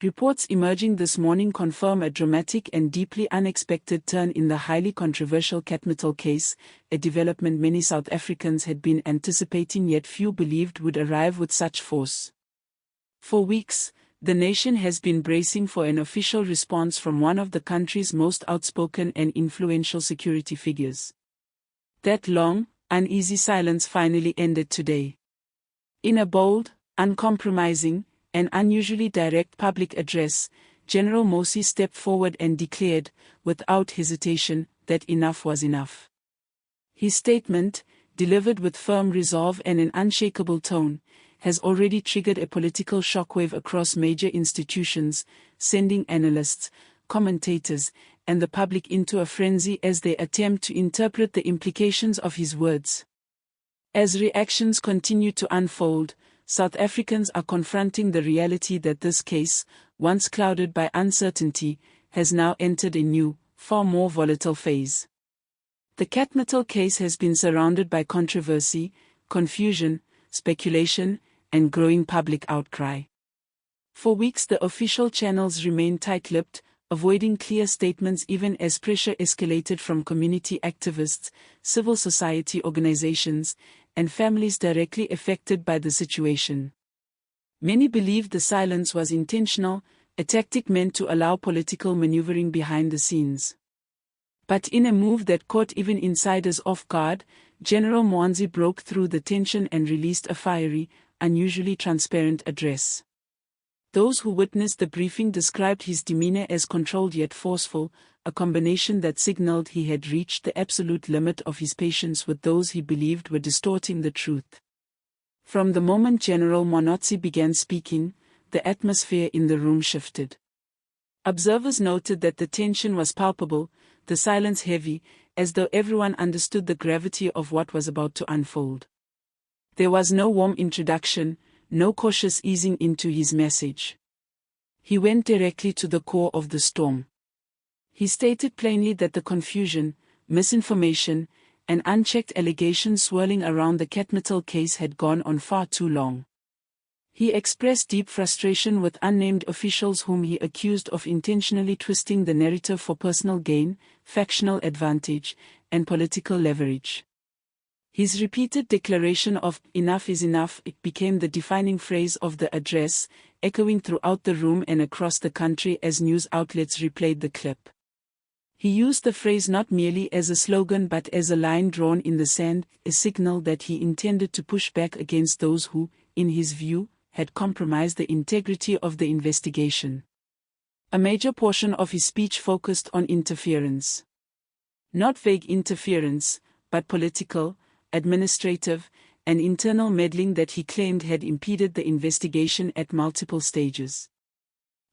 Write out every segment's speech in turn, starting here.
Reports emerging this morning confirm a dramatic and deeply unexpected turn in the highly controversial Matlala case, a development many South Africans had been anticipating yet few believed would arrive with such force. For weeks, the nation has been bracing for an official response from one of the country's most outspoken and influential security figures. That long, uneasy silence finally ended today. In a bold, uncompromising, and unusually direct public address, General Morsi stepped forward and declared, without hesitation, that enough was enough. His statement, delivered with firm resolve and an unshakable tone, has already triggered a political shockwave across major institutions, sending analysts, commentators, and the public into a frenzy as they attempt to interpret the implications of his words. As reactions continue to unfold, South Africans are confronting the reality that this case, once clouded by uncertainty, has now entered a new, far more volatile phase. The Matlala case has been surrounded by controversy, confusion, speculation, and growing public outcry. For weeks the official channels remained tight-lipped, avoiding clear statements even as pressure escalated from community activists, civil society organizations, and families directly affected by the situation. Many believed the silence was intentional, a tactic meant to allow political maneuvering behind the scenes. But in a move that caught even insiders off guard, General Mkhwanazi broke through the tension and released a fiery, unusually transparent address. Those who witnessed the briefing described his demeanor as controlled yet forceful, a combination that signaled he had reached the absolute limit of his patience with those he believed were distorting the truth. From the moment General Mkhwanazi began speaking, the atmosphere in the room shifted. Observers noted that the tension was palpable, the silence heavy, as though everyone understood the gravity of what was about to unfold. There was no warm introduction, no cautious easing into his message. He went directly to the core of the storm. He stated plainly that the confusion, misinformation, and unchecked allegations swirling around the Matlala case had gone on far too long. He expressed deep frustration with unnamed officials whom he accused of intentionally twisting the narrative for personal gain, factional advantage, and political leverage. His repeated declaration of "enough is enough" became the defining phrase of the address, echoing throughout the room and across the country as news outlets replayed the clip. He used the phrase not merely as a slogan but as a line drawn in the sand, a signal that he intended to push back against those who, in his view, had compromised the integrity of the investigation. A major portion of his speech focused on interference. Not vague interference, but political, administrative, and internal meddling that he claimed had impeded the investigation at multiple stages.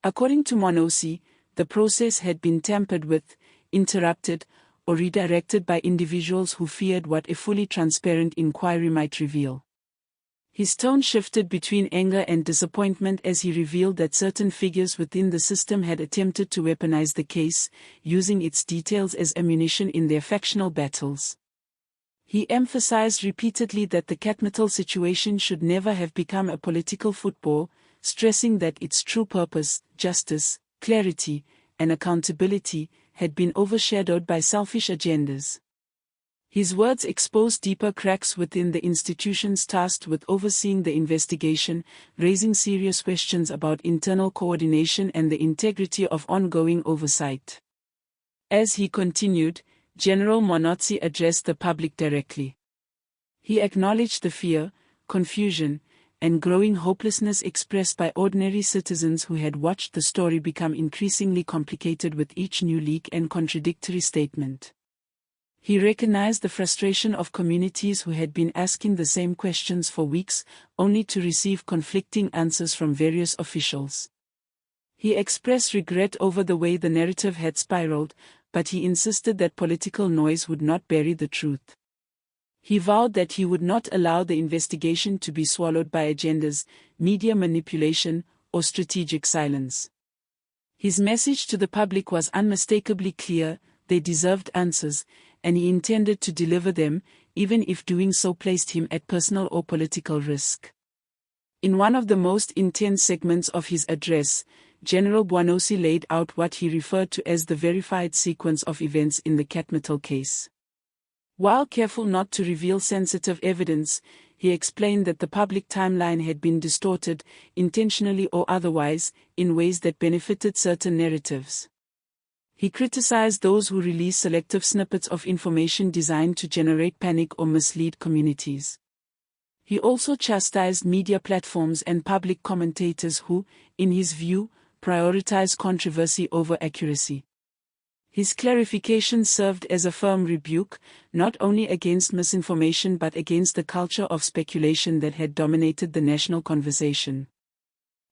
According to Mkhwanazi, the process had been tampered with, interrupted, or redirected by individuals who feared what a fully transparent inquiry might reveal. His tone shifted between anger and disappointment as he revealed that certain figures within the system had attempted to weaponize the case, using its details as ammunition in their factional battles. He emphasized repeatedly that the Matlala situation should never have become a political football, stressing that its true purpose, justice, clarity, and accountability, had been overshadowed by selfish agendas. His words exposed deeper cracks within the institutions tasked with overseeing the investigation, raising serious questions about internal coordination and the integrity of ongoing oversight. As he continued, General Mkhwanazi addressed the public directly. He acknowledged the fear, confusion, and growing hopelessness expressed by ordinary citizens who had watched the story become increasingly complicated with each new leak and contradictory statement. He recognized the frustration of communities who had been asking the same questions for weeks, only to receive conflicting answers from various officials. He expressed regret over the way the narrative had spiraled, but he insisted that political noise would not bury the truth. He vowed that he would not allow the investigation to be swallowed by agendas, media manipulation, or strategic silence. His message to the public was unmistakably clear: they deserved answers, and he intended to deliver them, even if doing so placed him at personal or political risk. In one of the most intense segments of his address, General Mkhwanazi laid out what he referred to as the verified sequence of events in the Catmetal case. While careful not to reveal sensitive evidence, he explained that the public timeline had been distorted, intentionally or otherwise, in ways that benefited certain narratives. He criticized those who release selective snippets of information designed to generate panic or mislead communities. He also chastised media platforms and public commentators who, in his view, prioritize controversy over accuracy. His clarification served as a firm rebuke, not only against misinformation but against the culture of speculation that had dominated the national conversation.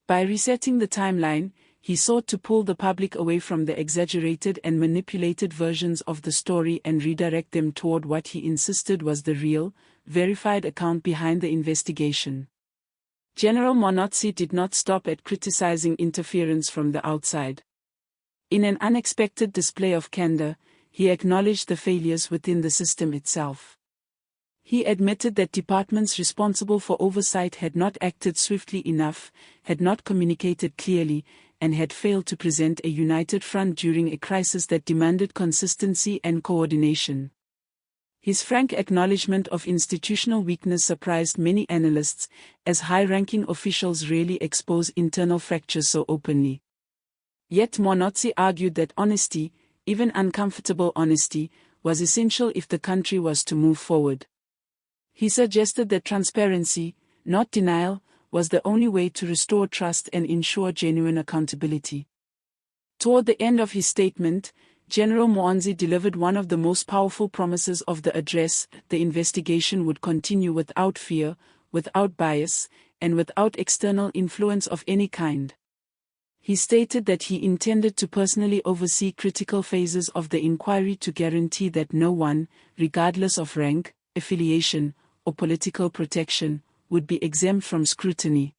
By resetting the timeline, he sought to pull the public away from the exaggerated and manipulated versions of the story and redirect them toward what he insisted was the real, verified account behind the investigation. General Mkhwanazi did not stop at criticizing interference from the outside. In an unexpected display of candor, he acknowledged the failures within the system itself. He admitted that departments responsible for oversight had not acted swiftly enough, had not communicated clearly, and had failed to present a united front during a crisis that demanded consistency and coordination. His frank acknowledgement of institutional weakness surprised many analysts, as high-ranking officials rarely expose internal fractures so openly. Yet Mkhwanazi argued that honesty, even uncomfortable honesty, was essential if the country was to move forward. He suggested that transparency, not denial, was the only way to restore trust and ensure genuine accountability. Toward the end of his statement, General Mkhwanazi delivered one of the most powerful promises of the address: the investigation would continue without fear, without bias, and without external influence of any kind. He stated that he intended to personally oversee critical phases of the inquiry to guarantee that no one, regardless of rank, affiliation, or political protection, would be exempt from scrutiny.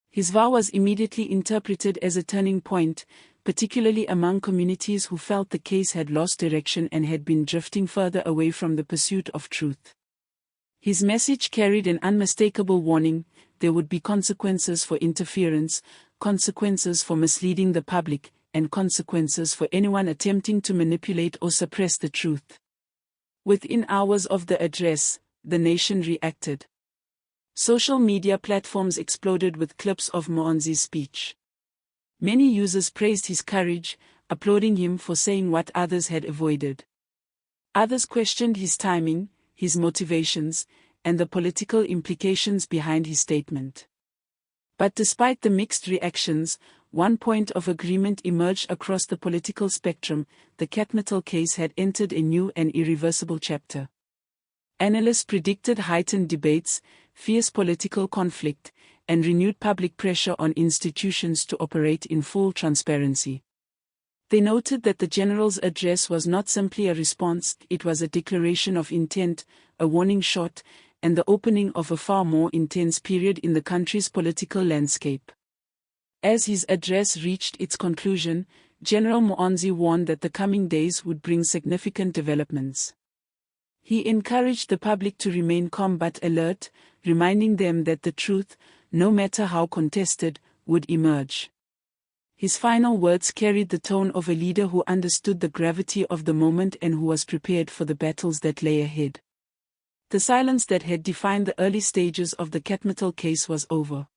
His vow was immediately interpreted as a turning point, particularly among communities who felt the case had lost direction and had been drifting further away from the pursuit of truth. His message carried an unmistakable warning: there would be consequences for interference, consequences for misleading the public, and consequences for anyone attempting to manipulate or suppress the truth. Within hours of the address, the nation reacted. Social media platforms exploded with clips of Mkhwanazi's speech. Many users praised his courage, applauding him for saying what others had avoided. Others questioned his timing, his motivations, and the political implications behind his statement. But despite the mixed reactions, one point of agreement emerged across the political spectrum: the Catmetal case had entered a new and irreversible chapter. Analysts predicted heightened debates, fierce political conflict, and renewed public pressure on institutions to operate in full transparency. They noted that the general's address was not simply a response, it was a declaration of intent, a warning shot, and the opening of a far more intense period in the country's political landscape. As his address reached its conclusion, General Mkhwanazi warned that the coming days would bring significant developments. He encouraged the public to remain calm but alert, reminding them that the truth, no matter how contested, would emerge. His final words carried the tone of a leader who understood the gravity of the moment and who was prepared for the battles that lay ahead. The silence that had defined the early stages of the Catmetal case was over.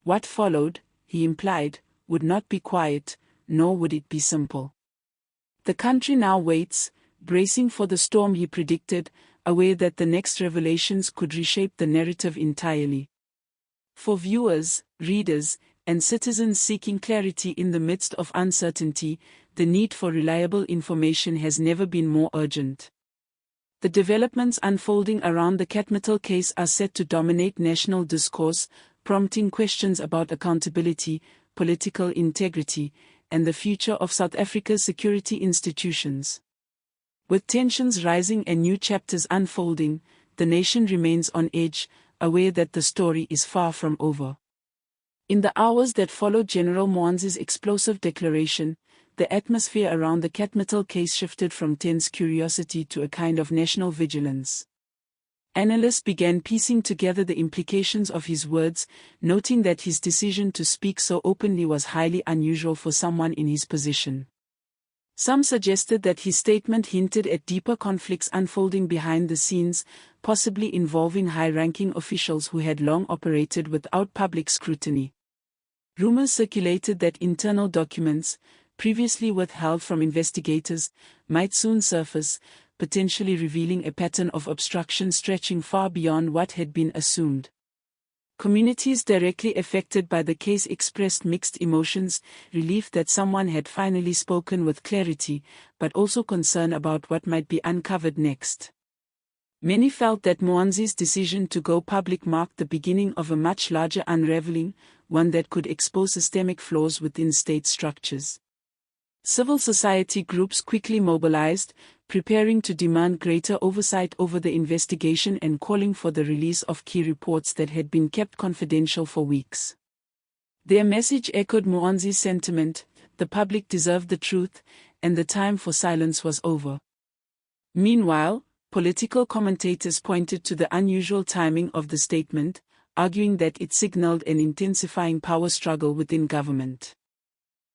What followed, he implied, would not be quiet, nor would it be simple. The country now waits, bracing for the storm he predicted, aware that the next revelations could reshape the narrative entirely. For viewers, readers, and citizens seeking clarity in the midst of uncertainty, the need for reliable information has never been more urgent. The developments unfolding around the Catmetal case are set to dominate national discourse, prompting questions about accountability, political integrity, and the future of South Africa's security institutions. With tensions rising and new chapters unfolding, the nation remains on edge, aware that the story is far from over. In the hours that followed General Mkhwanazi's explosive declaration, the atmosphere around the Catmetal case shifted from tense curiosity to a kind of national vigilance. Analysts began piecing together the implications of his words, noting that his decision to speak so openly was highly unusual for someone in his position. Some suggested that his statement hinted at deeper conflicts unfolding behind the scenes, possibly involving high-ranking officials who had long operated without public scrutiny. Rumors circulated that internal documents, previously withheld from investigators, might soon surface, potentially revealing a pattern of obstruction stretching far beyond what had been assumed. Communities directly affected by the case expressed mixed emotions, relief that someone had finally spoken with clarity, but also concern about what might be uncovered next. Many felt that Mkhwanazi's decision to go public marked the beginning of a much larger unraveling, one that could expose systemic flaws within state structures. Civil society groups quickly mobilized, preparing to demand greater oversight over the investigation and calling for the release of key reports that had been kept confidential for weeks. Their message echoed Mkhwanazi's sentiment: the public deserved the truth, and the time for silence was over. Meanwhile, political commentators pointed to the unusual timing of the statement, arguing that it signaled an intensifying power struggle within government.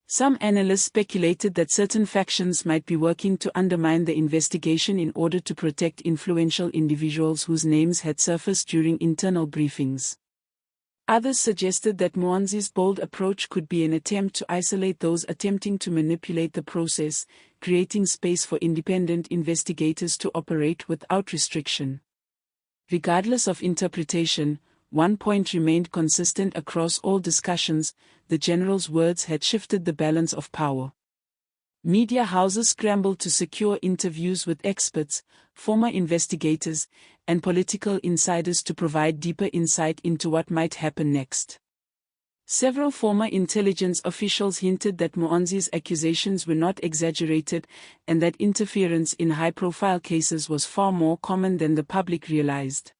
Some analysts speculated that certain factions might be working to undermine the investigation in order to protect influential individuals whose names had surfaced during internal briefings. Others suggested that Mkhwanazi's bold approach could be an attempt to isolate those attempting to manipulate the process, creating space for independent investigators to operate without restriction. Regardless of interpretation, one point remained consistent across all discussions: the general's words had shifted the balance of power. Media houses scrambled to secure interviews with experts, former investigators, and political insiders to provide deeper insight into what might happen next. Several former intelligence officials hinted that Mkhwanazi's accusations were not exaggerated, and that interference in high-profile cases was far more common than the public realized.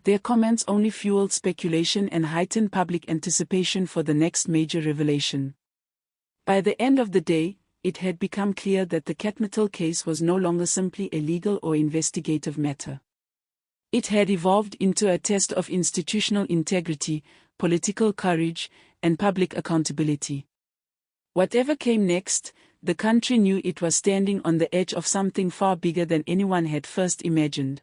Their comments only fueled speculation and heightened public anticipation for the next major revelation. By the end of the day, it had become clear that the Keetmatle case was no longer simply a legal or investigative matter. It had evolved into a test of institutional integrity, political courage, and public accountability. Whatever came next, the country knew it was standing on the edge of something far bigger than anyone had first imagined.